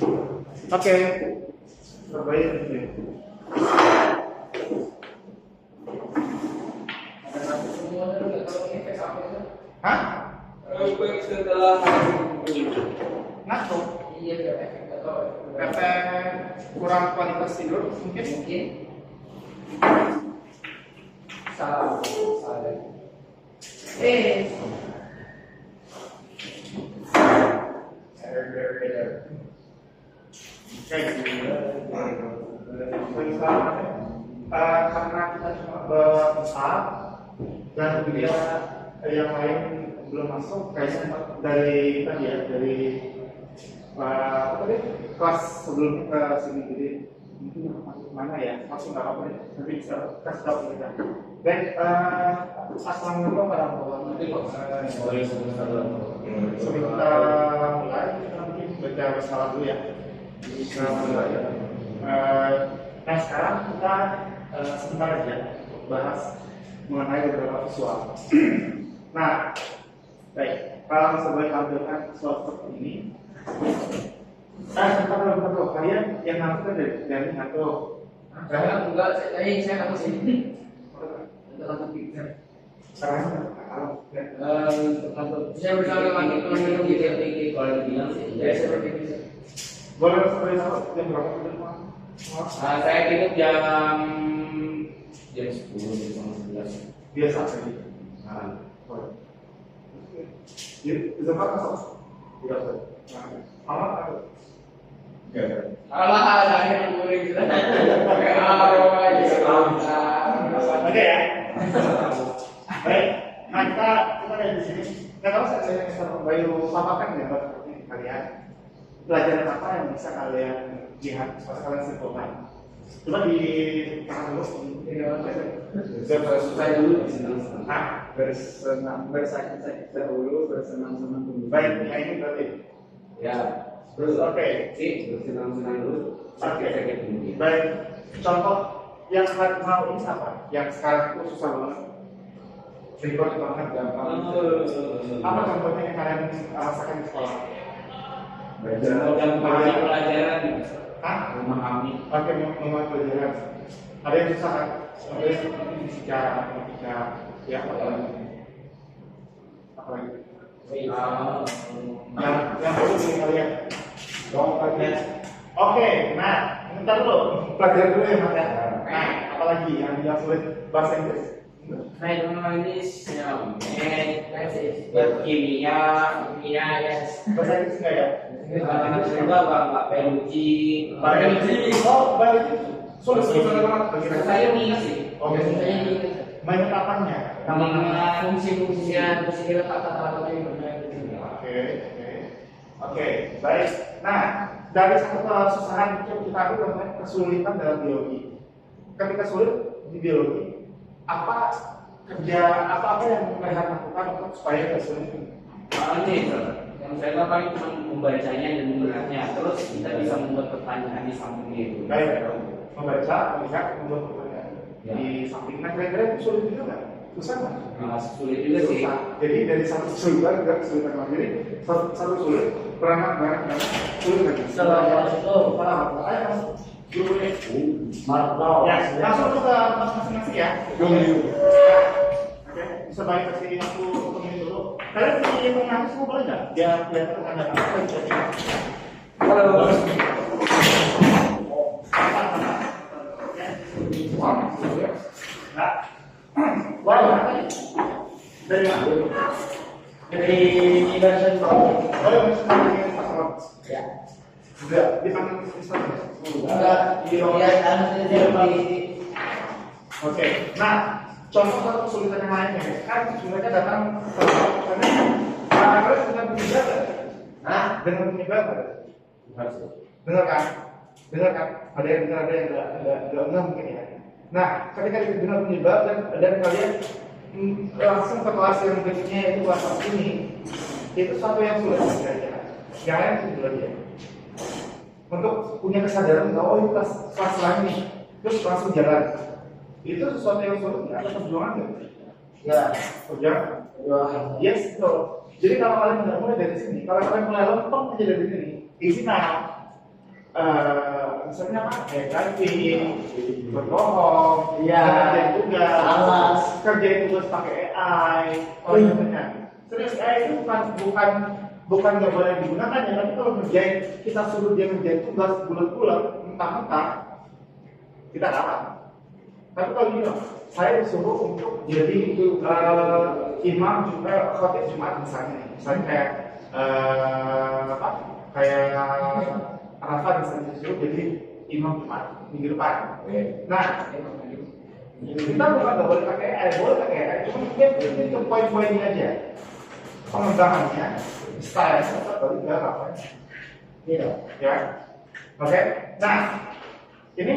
Oke. Terbaik ini. Hah? Efek setelah Ngantuk? iya efek atau Efek kurang kualitas tidur mungkin? mungkin salah. Karena kita cuma berempat dan dia yang lain belum masuk, kayaknya dari tadi ya, dari apa tadi kelas sebelum ke sini, jadi mungkin masuk mana ya, masuk nggak apa-apa deh, nanti bisa kasih tahu kita. Baik, assalamualaikum warahmatullahi wabarakatuh. Sebelum kita mulai, kita mungkin baca salam dulu ya. Bisa mulai ya. Nah sekarang kita sebentar aja bahas mengenai beberapa visual. Nah, baik, kalau sebagai tampilkan visual seperti ini. Sebentar dulu, kalian yang ngantuk dari ngantuk. Saya enggak, saya nggak sini. Untuk picture. Sekarang Saya bersama teman-teman di TPG kalau dibilang sih, ya seperti itu. boleh sebagai tahu jam berapa kita Saya tidur jam 10, jam 11. biasa saja. Boleh. Jadi, zaman masuk. Tidak ada. Malam ada. Alah, saya yang boleh gitu. Oke ya. Baik. Nah kita ada di sini. Nggak tahu saya Bayu paparkan ya buat kalian. Pelajaran apa yang bisa kalian lihat, bisa kalian simpulkan. Coba di tangan dulu. Saya dulu bersenang-senang. Nah, Bersakit-sakit dahulu, bersenang-senang dulu. baik. Nah ini berarti. Ya. Terus oke. Bersenang-senang dulu. Sakit-sakit dulu. Baik. Contoh yang mau ini apa? Yang sekarang itu susah banget. Ribet banget, gampang. Apa contohnya yang kalian rasakan di sekolah? Belajar Memahami pelajaran, Hah? memahami. Oke, memang pelajaran. Ada yang susah kan? Ada yang fisika, matematika, ya apa lagi? Yang perlu di kalian. Oke, nah, bentar dulu. Pelajaran dulu ya, Mas ya. Nah, apalagi yang sulit bahasa Inggris? Saya menulis kimia, yes. Bahasa Inggris enggak ya? Enggak biologi. Oh, biologi. Sulit banget bagi Saya ini sih. Oke, Saya ini. banyak apanya? Nama fungsi-fungsinya, terus kira kata-kata yang benar. Oke, baik. Nah, dari satu kesusahan itu kita ambil namanya kesulitan dalam biologi. Ketika sulit di biologi, apa yang mereka lakukan untuk supaya tidak sulit? Ini yang saya tahu paling cuma membacanya dan melihatnya. Terus kita bisa membuat pertanyaan di sampingnya itu. Baik, membaca, melihat, membuat pertanyaan di samping. Nah, kira-kira itu sulit juga nggak? Susah nggak? Sulit juga sih. Jadi dari satu kesulitan ke kesulitan lagi, jadi satu sulit, banyak sulit lagi. Assalamualaikum. Ayo, dulu nih. Martau. Ya, langsung ke masing-masing ya. Oke, bisa balik ke sini aku temenin dulu. Kalian punya pengaruh semua boleh nggak? Biar kelihatan ada apa yang jadi. Halo. Dari mana? Dari Indonesia. Ya. Sudah dipanggil Instagram. Enggak, di Oke. Nah, contoh satu kesulitan yang lainnya kan sebenarnya datang karena dengan penyebab. Nah, dengan penyebab. Dengar kan? Ada yang dengar, ada yang enggak mungkin ya. Nah, ketika dengar penyebab dan kalian langsung ke kelas yang berikutnya itu kelas ini, itu satu yang sulit saja. Jangan itu lagi ya. Untuk punya kesadaran bahwa itu kelas lain nih, terus langsung jalan. Itu sesuatu yang sulit, ada perjuangan nggak? Ya, perjuangan. Yes, betul. Jadi kalau kalian nggak mulai dari sini, kalau kalian mulai lempeng aja dari sini, easy now. misalnya apa? Typing, berbohong, Iya. kerjain tugas, Malas. kerjain tugas pakai AI, contohnya. Serius AI itu bukan nggak boleh digunakan ya, tapi kalau ngerjain kita suruh dia ngerjain tugas bulat-bulat, mentah-mentah, kita dapat. Tapi kalau gini, saya disuruh untuk jadi imam juga khotib Jumat misalnya kayak apa? Kayak Arafat misalnya disuruh jadi imam Jumat minggu depan. Nah, kita bukan nggak boleh pakai AI, boleh pakai AI, cuma dia itu poin-poinnya aja, pengembangannya, style, atau juga apa? Gitu, ya. Oke. Nah, ini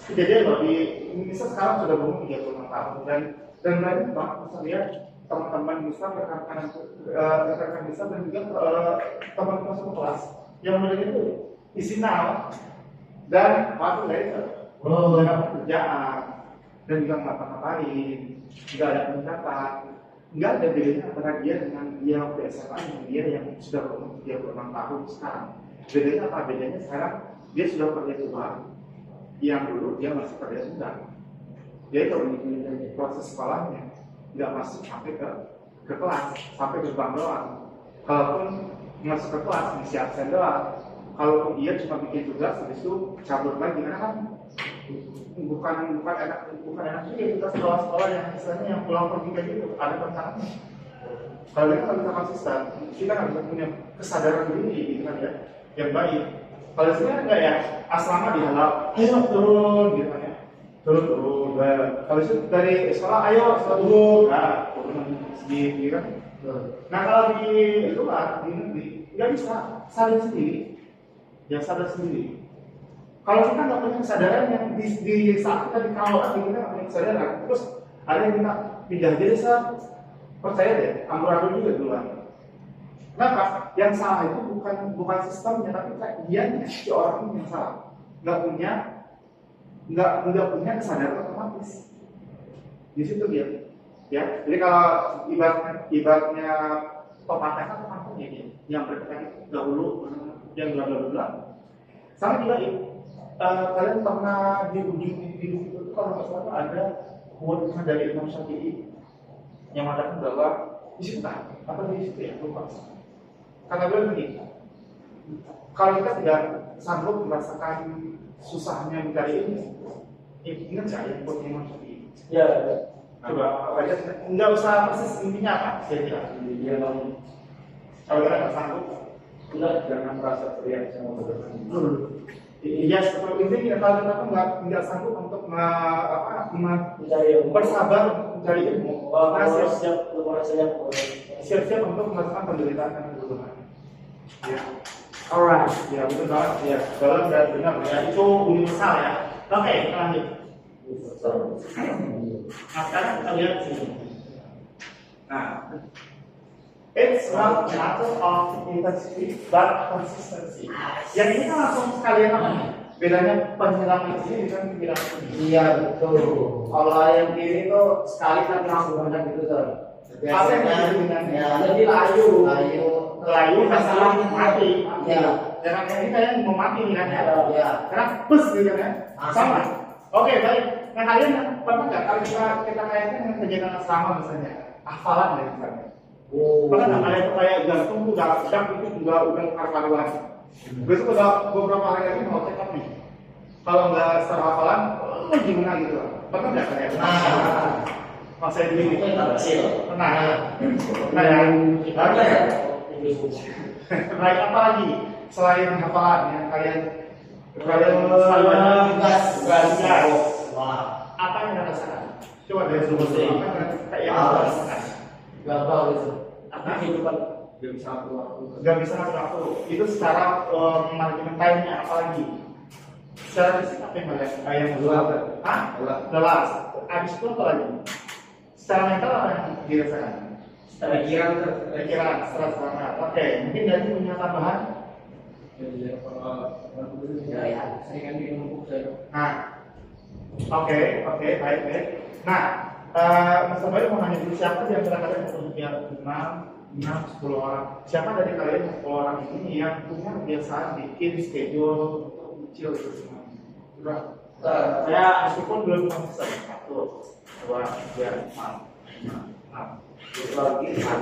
kejadian loh di Indonesia sekarang sudah berumur 36 tahun dan banyak banget bisa lihat teman-teman Islam, rekan-rekan Islam dan juga teman-teman satu kelas yang memiliki itu isi nama dan waktu dari itu dengan pekerjaan dan juga ngapa-ngapain, nggak ada peningkatan, nggak ada bedanya antara dia dengan dia waktu SMA dengan dia yang sudah berumur 36 tahun sekarang. Bedanya apa? Bedanya sekarang dia sudah kerja tua, yang dulu dia masih kerja muda. Dia itu proses sekolahnya nggak masuk sampai ke kelas, sampai gerbang doang. Kalaupun masuk ke kelas mesti absen doang. Kalau dia cuma bikin tugas habis itu cabut lagi, karena kan bukan enak juga kita sekolah-sekolah yang misalnya yang pulang pergi kayak gitu ada tantangannya. Kalau kita nggak bisa konsisten, kita nggak bisa punya kesadaran diri gitu kan ya, yang baik. Kalau sebenarnya enggak ya, asrama dihalau, ayo turun gitu kan ya, turun. Kalau itu dari sekolah, ayo turun, nah turun sendiri kan. Nah kalau di luar, di negeri, nggak bisa sadar sendiri, ya sadar sendiri. Kalau kita nggak punya kesadaran yang di saat kita dikawal, kita nggak punya kesadaran, terus ada yang minta pindah jadi saya percaya deh, amburadul juga duluan. Kenapa? Yang salah itu bukan sistemnya, tapi dianya si orang yang salah. Nggak punya kesadaran otomatis. Di situ dia. Ya, jadi kalau ibaratnya pepatah kan pepatahnya yang berkata dahulu yang bla. Sama juga kalian pernah di ujung hidup itu kalau nggak salah ada quote dari Imam Syafi'i yang mengatakan bahwa di situ atau di situ ya lupa. Karena beliau begini, kalau kita tidak sanggup merasakan susahnya mencari ilmu, ingat nggak yang quote Imam Syafi'i? Ya. Coba aja, nggak usah persis intinya apa, saya kira. Dia mau Kalau kita nggak sanggup, jangan merasa teriak sama berdoa. iya seperti ini kalau kita nggak sanggup untuk Mencari ilmu. bersabar untuk mencari ilmu, siap-siap untuk melakukan penderitaan dan kebutuhan. Ya, Alright. ya betul banget ya, dalam dan benar ya itu universal ya. Oke, kita lanjut. Nah sekarang kita lihat sini. Nah, it's not a matter of intensity but consistency. Yang ini kan langsung sekalian apa nih? Bedanya penyiraman ini dengan penyiraman ini. Iya betul. Kalau yang kiri itu sekali kan langsung banyak gitu tuh. Apa yang terjadi dengan Ya, jadi layu. layu masalah mati. Iya. Jangan yang ini kayak mau mati nih kan ya. Iya. Karena plus gitu kan ya. Asli. Sama. Oke baik. Nah kalian pernah nggak kalau kita kaitkan dengan kegiatan asrama misalnya, hafalan ya misalnya. Pernah nggak kayak kayak jantung tuh udah itu juga udah karuan. Besok udah beberapa hari lagi mau check up nih. Kalau nggak secara hafalan, gimana gitu? Pernah nggak kayak? Masa ini pernah. Nah ya. Baik apa lagi selain hafalan yang kalian tugas. Wah. Apa yang anda rasakan? Coba dari sumber apa yang anda rasakan? Gagal gitu. Apa? Kehidupan. Gak bisa ngatur waktu. Gak bisa ngatur waktu. Itu secara manajemen time-nya apalagi? Secara fisik apa yang kalian Lelah. Hah? Lelah. Habis itu apa lagi? Secara mental apa yang dirasakan? Pikiran, stres banget. Oke, mungkin dari punya tambahan. Seringan dinumpuk saya. Nah, oke, baik. Nah, Mas Bayu mau nanya dulu siapa di antara kalian yang punya imam 10 orang. Siapa dari kalian 10 orang ini yang punya kebiasaan bikin schedule untuk kecil itu semua? Coba. Saya meskipun belum konsisten. 1, 2, 3, 4, 5, 6.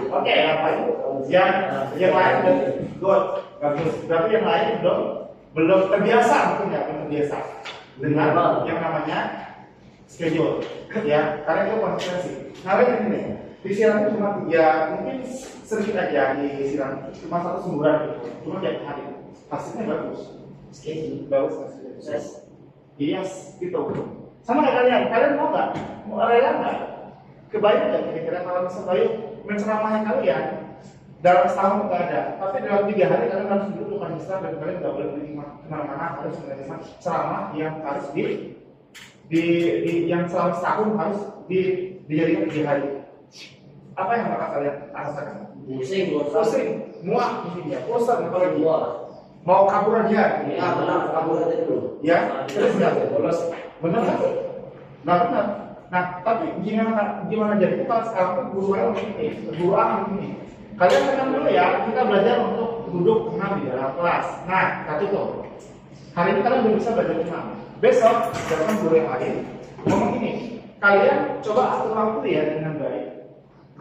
Oke, apa itu? Yang lain good, bagus. Tapi yang lain belum terbiasa mungkin ya, belum terbiasa dengan yang namanya schedule. Ya, karena itu konsistensi. Nah, ini disiram itu cuma 3, mungkin sedikit aja disiram, cuma 1 semburan gitu, cuma tiap hari. Hasilnya bagus. Schedule bagus hasilnya. Yes, gitu. Sama kayak kalian mau nggak? Mau rela nggak? Kebayang nggak kira-kira kalau misalnya Bayu menceramahnya kalian dalam setahun nggak ada, tapi dalam 3 hari kalian harus duduk konsisten dan kalian nggak boleh pergi kemana-mana, harus menerima ceramah yang harus yang selama setahun harus dijadikan 3 hari. Apa yang bakal kalian rasakan? Pusing, muak mungkin ya, bosan apalagi. Mau kabur aja. Ya, benar, kabur aja dulu. Ya, terus nggak bolos. Benar kan? Benar. Nah, tapi gimana jadi kalau sekarang tuh guru begini. Kalian tenang dulu ya, kita belajar untuk duduk tenang di dalam kelas. Nah, satu tuh. Hari ini kalian belum bisa belajar tenang. Besok datang guru yang lain ngomong ini. Kalian coba atur waktu ya dengan baik.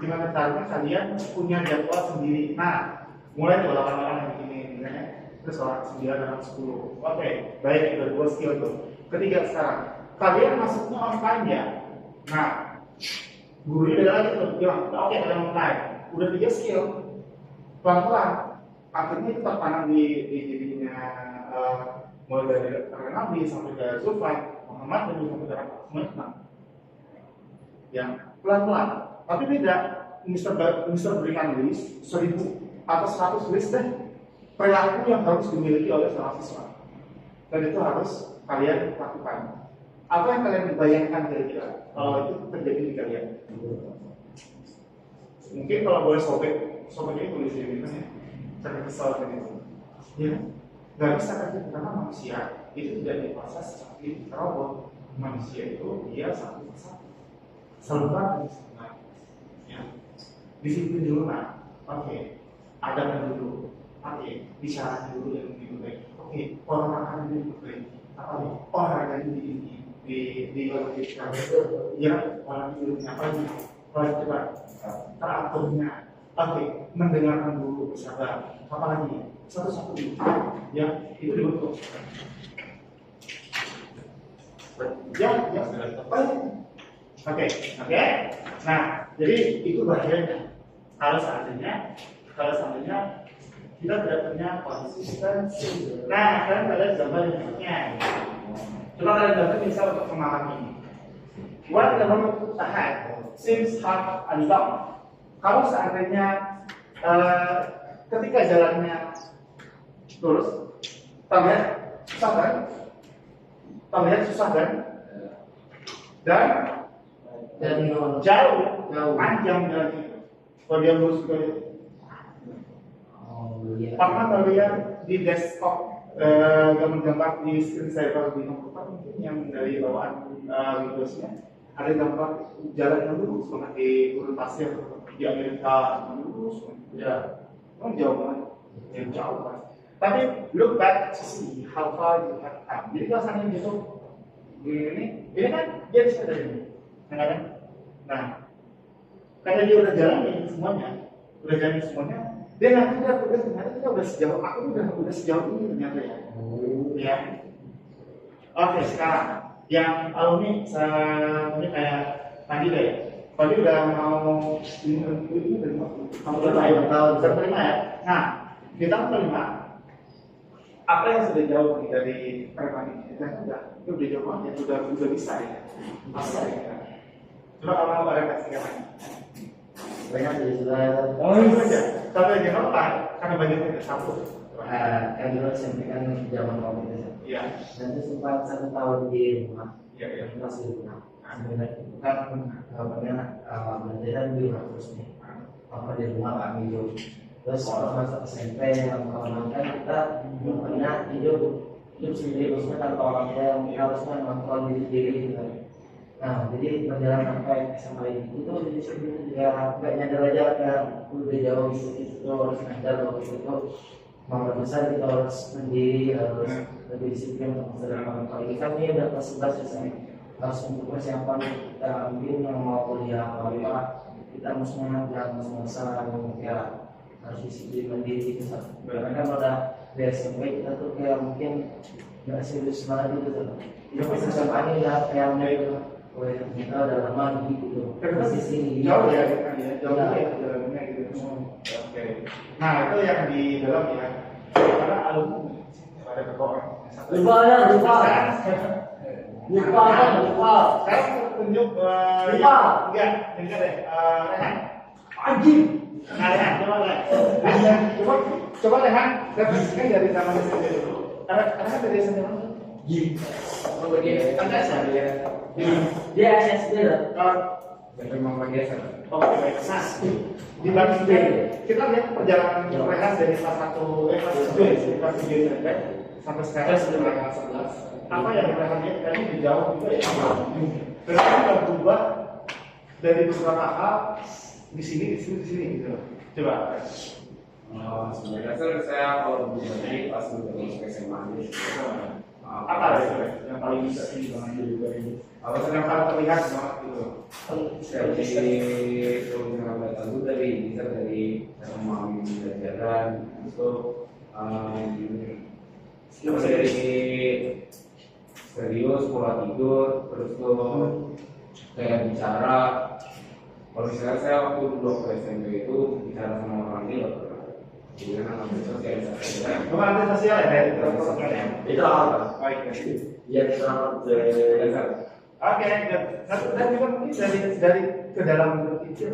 Gimana caranya kalian punya jadwal sendiri. Nah, mulai tuh 8 orang yang begini, misalnya. Terus orang 9 orang 10. Oke, baik, udah 2 skill tuh. Ketiga sekarang, kalian masuknya online ya. Nah, gurunya beda lagi tuh, bilang, oke kalian online. Udah 3 skill, pelan-pelan. Akhirnya itu tertanam di dirinya, mulai dari Nabi sampai ke Zulfan, Muhammad dan sampai ke semua tenang. Yang pelan-pelan. Tapi beda, Mr. berikan list 1000 atau 100 list deh. Perilaku yang harus dimiliki oleh seorang siswa, dan itu harus kalian lakukan. Apa yang kalian bayangkan kira-kira kalau itu terjadi di kalian? Mungkin kalau boleh sobeknya tulis di mana ya? Jangan kesal kan itu. Ya, nggak bisa kan karena manusia itu tidak diproses seperti robot. Manusia itu dia satu persatu selalu ya. Disiplin dulu nah. Oke, ada dulu. Oke, bicara dulu yang lebih baik. Oke, orang akan lebih baik. Apa nih? Olahraga di ya orang dulu apa nih? Kalau coba teraturnya. Oke, mendengarkan dulu bersabar. Apa lagi? Satu-satu dulu. Ya, itu dibentuk. Ya. Oke. Nah, jadi itu bagiannya. Kalau seandainya kita tidak punya konsistensi. Nah, kalian lihat gambar berikutnya. Coba kalian gambar misal untuk memahami. What the road ahead seems hard and long. Kalau seandainya ketika jalannya lurus, terlihat susah kan? Dan jauh, panjang jalan itu. Kalau dia lurus ke pernah kalian di desktop gambar di screen saver di komputer mungkin yang dari bawaan Windowsnya ada gambar jalan yang lurus banget di gurun pasir di Amerika lurus ya, jauh banget, jauh banget. Tapi look back to see how far you have come. Jadi kalau sana gitu ini kan dia bisa dari ini, kan? Nah, karena dia udah jalan semuanya. Dia nanti ternyata kita udah sejauh udah sejauh ini ternyata ya. Ya. Oke, sekarang yang alumni ini kayak tadi deh. Tadi udah mau ini dari tahun kelima ya. Nah, di tahun kelima apa yang sudah jauh dari preman ini? Itu udah jauh banget, udah bisa ya. Masa ya. Coba kalau mau refleksi lagi. Banyak jadi sudah. Sampai jam 4 karena banyak yang tersambut. Kan dulu SMP kan zaman COVID ya. Iya. Dan itu sempat 1 tahun di rumah. Iya. Masih di rumah. Sebenarnya itu kan belajar di rumah terus nih. Apa di rumah kami hidup. Terus kalau masa SMP yang kawan kan kita belum pernah hidup sendiri. Maksudnya tanpa orang tua yang harusnya nonton diri gitu. Nah, jadi berjalan sampai SMA itu tuh jadi sebenarnya juga nggak nyadar aja kan udah jauh itu harus ngajar waktu itu mau besar kita harus mandiri harus lebih disiplin untuk masa depan. Apalagi kan ini udah kelas 11 SMA harus untuk persiapan kita ambil yang mau kuliah apa kita maksudnya jangan masa ya harus disiplin mandiri gitu. Karena kan pada di SMP kita tuh kayak mungkin nggak serius banget gitu tuh. Itu pas SMA ini ya kayak oh ya, kita udah lama gitu. Posisi jauh ya, jauh ya jalannya gitu. Oke. Nah itu yang di dalam ya. Karena alumni ada berapa lupa. Saya tunjuk lupa. Enggak, dengar deh. Rehan. Anjing. Nah, Rehan, coba Rehan, referensikan dari zaman SMP dulu. Karena dari SMP dulu. Oh, begini. Kan dasar dia. Dia SSD lah. Memang biasa. Oh, baik. Nah, dibandingkan kita lihat perjalanan Rehan dari kelas 1 kelas 7 kelas 7 SMP sampai sekarang sudah kelas 11. Apa yang kita lihat tadi di jauh juga ya. Terus kita berubah dari beberapa hal di sini gitu. Coba. Sebenarnya saya kalau begini pas udah masuk SMA ini. Apa yang paling bisa diambil dari ini? Apa yang paling terlihat banget gitu? Dari penggunaan data itu bisa dari cara memahami pelajaran itu dari serius pola tidur terus tuh kayak bicara. Kalau misalnya saya waktu dulu ke SMP itu bicara sama orang ini loh. Jadi kan anak sosialisasi. Bukan ada sosial ya? Itu apa? Baik. Ya selamat dasar. Oke, dan juga mungkin dari ke dalam berpikir,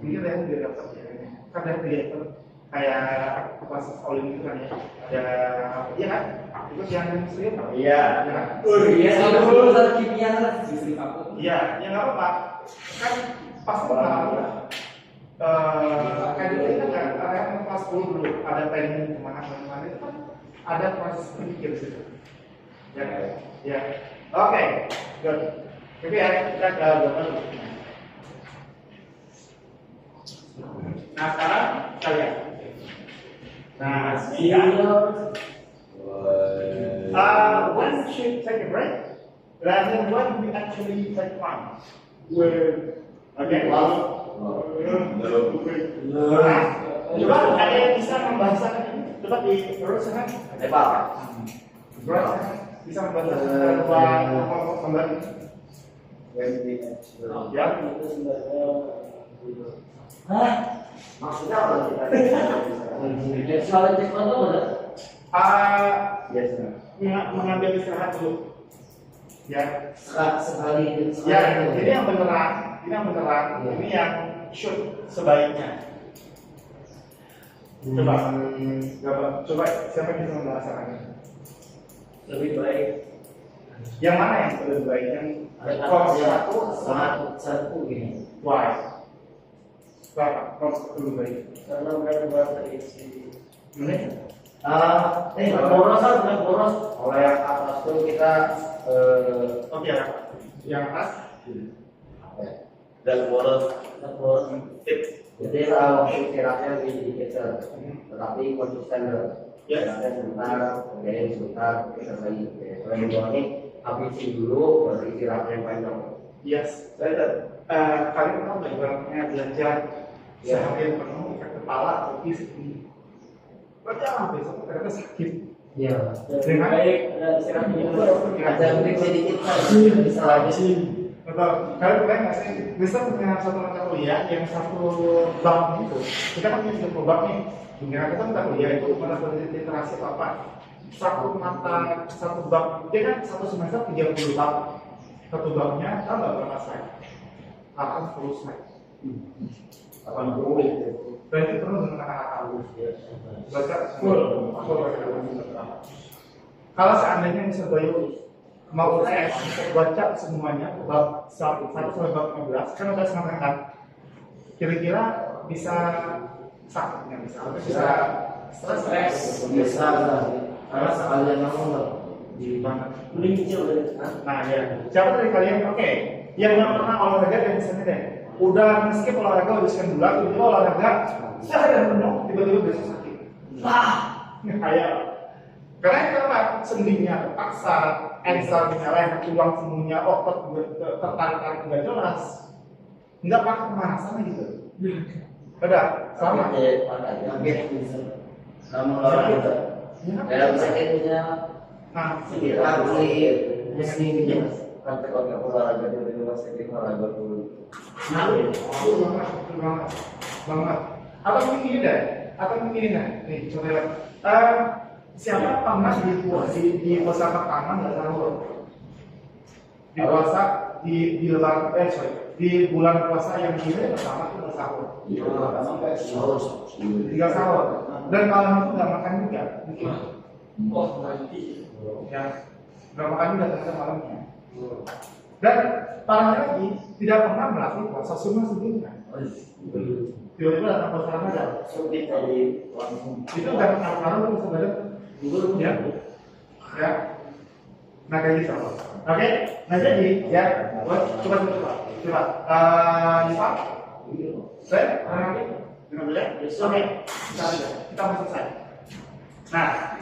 mungkin yang dari daftar kan dari direktur kayak kelas olim itu kan ya, ada iya kan? Itu yang muslim? Iya. Iya, kalau kimia Iya, ya nggak apa-apa. Kan pasti pengalaman. Kayak dulu itu kan area kelas 10 dulu ada planning kemana itu kan ada proses berpikir situ. Ya. Oke, good. Oke ya, kita ke gambar. Nah sekarang kalian. Nah, when we should take a break, and then when we actually take one. Okay. Coba ada yang bisa membahasakan ini? Coba di teruskan. Bisa membahasakan gambar ini? Ya. Hah? Maksudnya apa? Soal cek foto Mengambil istirahat dulu. Ya. Sekali. Ya, jadi yang beneran, ini yang shoot sebaiknya. Coba siapa yang bisa membahasakannya? Lebih baik. Yang mana yang lebih baik? Yang satu gini. Why? Kenapa? Lebih baik. Karena mereka terisi. Boros. Kalau yang atas tuh kita Oke, yang atas. Dan boros. Jadi waktu istirahatnya dikejar, tetapi konsisten. Sebentar, kemudian sebentar, kita lagi. Kalau yang ini habisin dulu, baru istirahat yang panjang. Yes, kalian tahu nggak ibaratnya belajar seharian penuh ke kepala kopi segini. Berarti besok ternyata sakit. Iya. Dengan baik, istirahat dulu. Ada break sedikit lagi, bisa lagi. Betul. Kalian boleh nggak sih? Misalnya punya satu mata kuliah yang satu bab gitu. Kita kan punya 30 bab nih. Hingga kita mata kuliah itu mana literasi apa? Satu bab. Dia kan satu semester 30 bab. Satu babnya tahu nggak berapa slide? 80 slide. 80 itu. Berarti perlu menggunakan baca full. Kalau seandainya Mr. Bayu mau tes baca semuanya bab 1 sampai bab 15 kan udah setengah kan, kira-kira bisa sakitnya bisa stres Bisa karena sekalian ngomong di mana? nah ya siapa dari kalian oke yang nggak pernah olahraga dan misalnya deh, udah skip olahraga udah sekian bulan, tiba-tiba olahraga seharian penuh, tiba-tiba besok sakit. Kayak karena kenapa? Sendinya terpaksa, enzim nyalain, tulang semuanya, otot tertarik nggak jelas, nggak pakai pemanasan gitu. Udah, sama. Kamu olahraga. Dalam sakit punya Nah, sekitar muslim Kan kalau olahraga di rumah sakit olahraga dulu. nah, banget. Atau mungkin ini deh, nih coba lihat. Siapa pernah di puasa pertama nggak sahur? Di puasa di lebaran di bulan puasa yang ini pertama itu nggak sahur. Nggak sahur. Dan malam itu nggak makan juga. Ya, nggak makan juga ternyata malamnya. Dan parahnya lagi tidak pernah melatih puasa sunnah sebelumnya. Tiba-tiba datang puasa Ramadan. Itu nggak pernah pengaruh tuh sebenarnya. Ya. Nah kayak gitu. Oke. Nah jadi ya, coba. Lipat. Saya nanti dengan boleh. Oke. Kita masuk saya. Nah,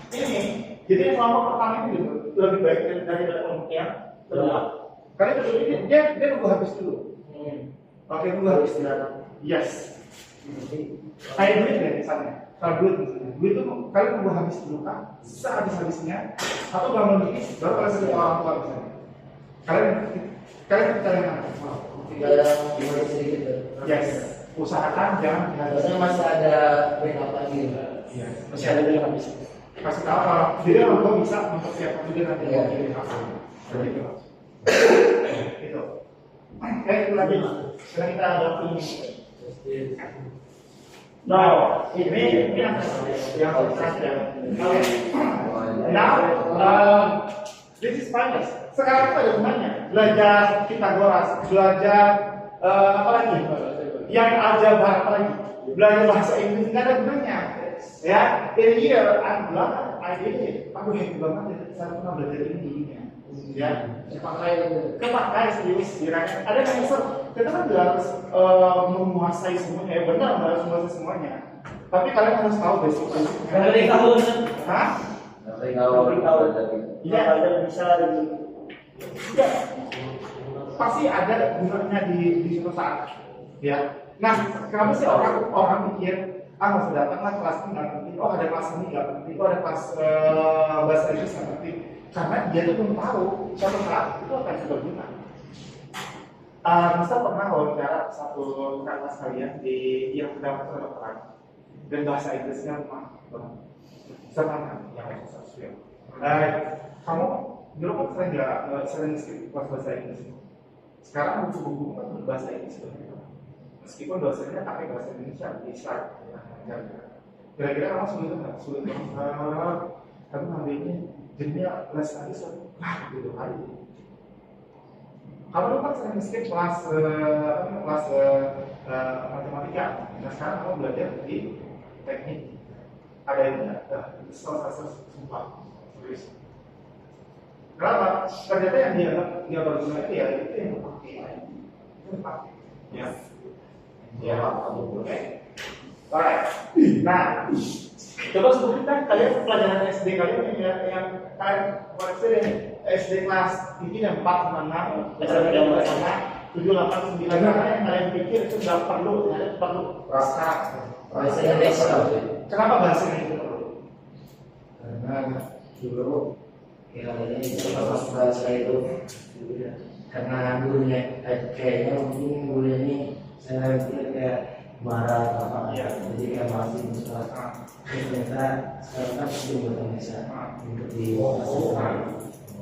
ini jadi selama pertama itu lebih baik daripada yang kedua. Karena itu dia nunggu habis dulu. Oke, nunggu habis dulu. Yes. Kayak duit deh misalnya. Kalau duit itu kalian nunggu habis dulu kan? Sehabis-habisnya atau bangun dikit baru kalian sedikit orang tua misalnya. Kalian percaya mana? tinggal sedikit. Yes. Usahakan jangan Harusnya masih ada backup lagi. Iya. Masih ada backup habis. Kasih tahu kalau jadi orang tua bisa mempersiapkan juga nanti mau kirim apa. Begitu. Itu. Itu lagi. Sekarang kita ada ini. Now, ini yang saja. Now, this is finance. Sekarang itu ada gunanya. Belajar Pitagoras, belajar apa lagi? Yang aljabar apa lagi? Belajar bahasa Inggris nggak ada gunanya. Ya, ini dia adalah ide. Aku happy banget saya pernah belajar ini. Ya, kepakai serius dirasakan. Ada yang nyesel, kita kan nggak harus menguasai semuanya. Ya benar, nggak harus menguasai semuanya. Tapi kalian harus tahu basic-basicnya. Dari tahun. Hah? Dari tahun. Iya, bisa ya, pasti ada gunanya di suatu saat. Ya. Nah, kenapa sih orang mikir nggak usah datang lah kelas ini nggak penting. Oh ada kelas ini nggak penting. Oh ada kelas bahasa Inggris nggak penting. Karena dia tuh belum tahu suatu saat itu akan berguna. Misal pernah wawancara satu kelas kalian di yang mendapat kedokteran dan bahasa Inggrisnya lemah banget. Sama yang sosial. Kamu dulu kan sering skip kelas bahasa Inggris. Sekarang buku-buku kan berbahasa Inggris. Meskipun dosennya pakai bahasa Indonesia di slide. Kira-kira kamu sulit nggak? Sulit banget. Kamu ngambilnya jadinya les lagi gitu hari. Kamu kan sering skip kelas matematika. Nah sekarang kamu belajar di teknik. Ada yang itu salah satu sumpah. Serius. Kenapa? Ternyata yang dia berguna itu ya itu yang dipakai. Ya. Ya, oke. Alright. Nah, coba sebutkan kalian pelajaran SD kalian yang kalian koreksi deh SD kelas ini 4, 5, 6, pelajaran 7, 8, 9 karena yang kalian pikir itu nggak perlu, rasa. Bahasa Indonesia. Kenapa bahasa Indonesia perlu? Karena dulu ini pas bahasa itu karena gurunya kayaknya mungkin guru ini saya pikir kayak marah apa ya, jadi kayak masih musuh. Ternyata sekarang kan sudah Indonesia untuk di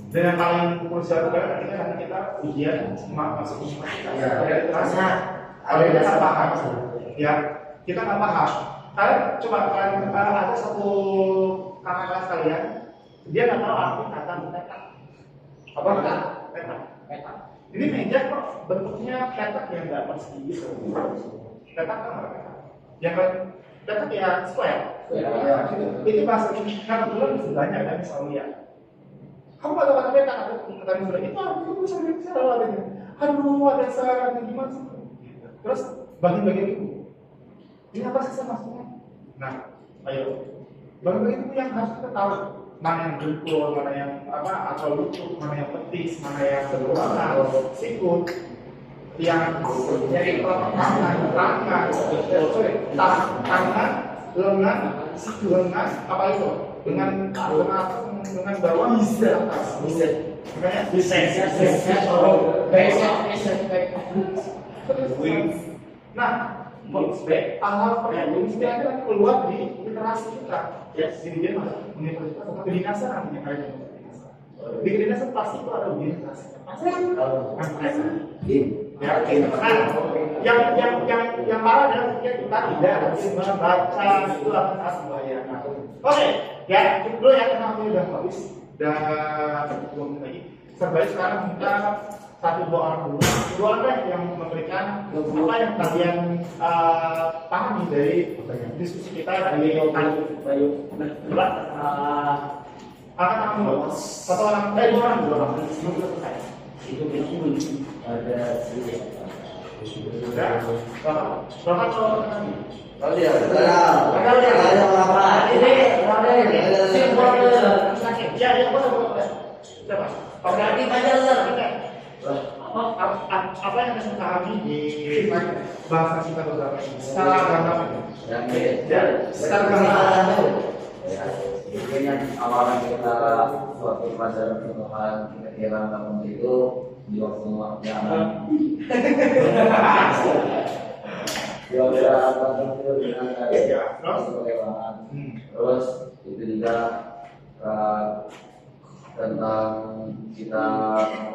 dan yang paling krusial juga ketika nanti kita ujian masuk ya, karena ada dasar paham ya kita nggak paham. Kalian coba kalian ada satu kakak kelas kalian dia nggak tahu arti kata petak. Apa petak? Ini meja kok bentuknya petak yang nggak pasti gitu. Petak kan apa petak? Yang kan petak ya square. Itu bahasa ini karena dulu masih banyak kan selalu ya. Kamu kalau kata petak atau kata misalnya itu bisa aduh ada saran gimana sih? Terus bagian-bagian itu, ini apa sih maksudnya? Nah, ayo, bagian-bagian itu yang harus kita tahu, mana yang dengkul, mana yang apa atau lutut, mana yang petis, mana yang seluruh sikut, yang dari tangan, lengan, apa itu? Dengan bawah bisa atas, bisa, nah, hal-hal seperti ini akan keluar di literasi kita. Ya, jadi dia masuk universitas atau kedinasan namanya kayak di kedinasan pasti itu ada universitas. Ya, yang parah adalah kita tidak membaca itu akan sangat bahaya. Oke, ya dulu ya karena aku udah habis dan 2 menit lagi. Sebaik sekarang kita dua orang yang memberikan apa yang kalian pahami dari diskusi kita dari tadi. Akan aku satu orang, dua orang. Itu memang ada sedikit. Oh dia, ada apa? Ini Berarti apa yang kita pahami di bahasa kita bersama ini secara agama secara agama mungkin yang awalan kita suatu pelajaran Tuhan ketika kamu itu di waktu yang di waktu itu dengan sebagai bahan terus itu juga tentang kita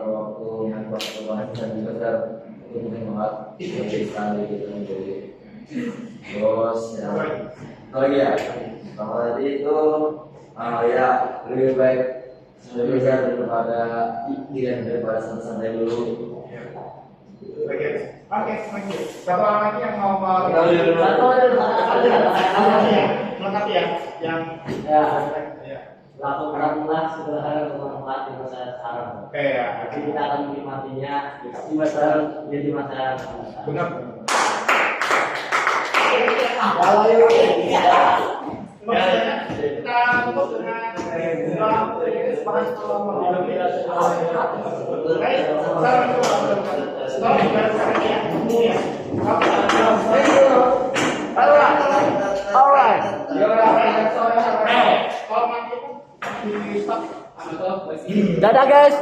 waktu yang waktu dan juga itu mungkin banget sekali gitu jadi terus ya lagi ya kalau tadi itu ya lebih baik daripada daripada santai dulu. Oke, thank you. Satu orang lagi yang mau melengkapi ya, yang lakukanlah segala hal yang bermanfaat di masa sekarang. Oke ya. Jadi kita akan menikmatinya di masa jadi masa yang akan datang. Benar. Kalau yuk Kita tutup dengan dadah guys.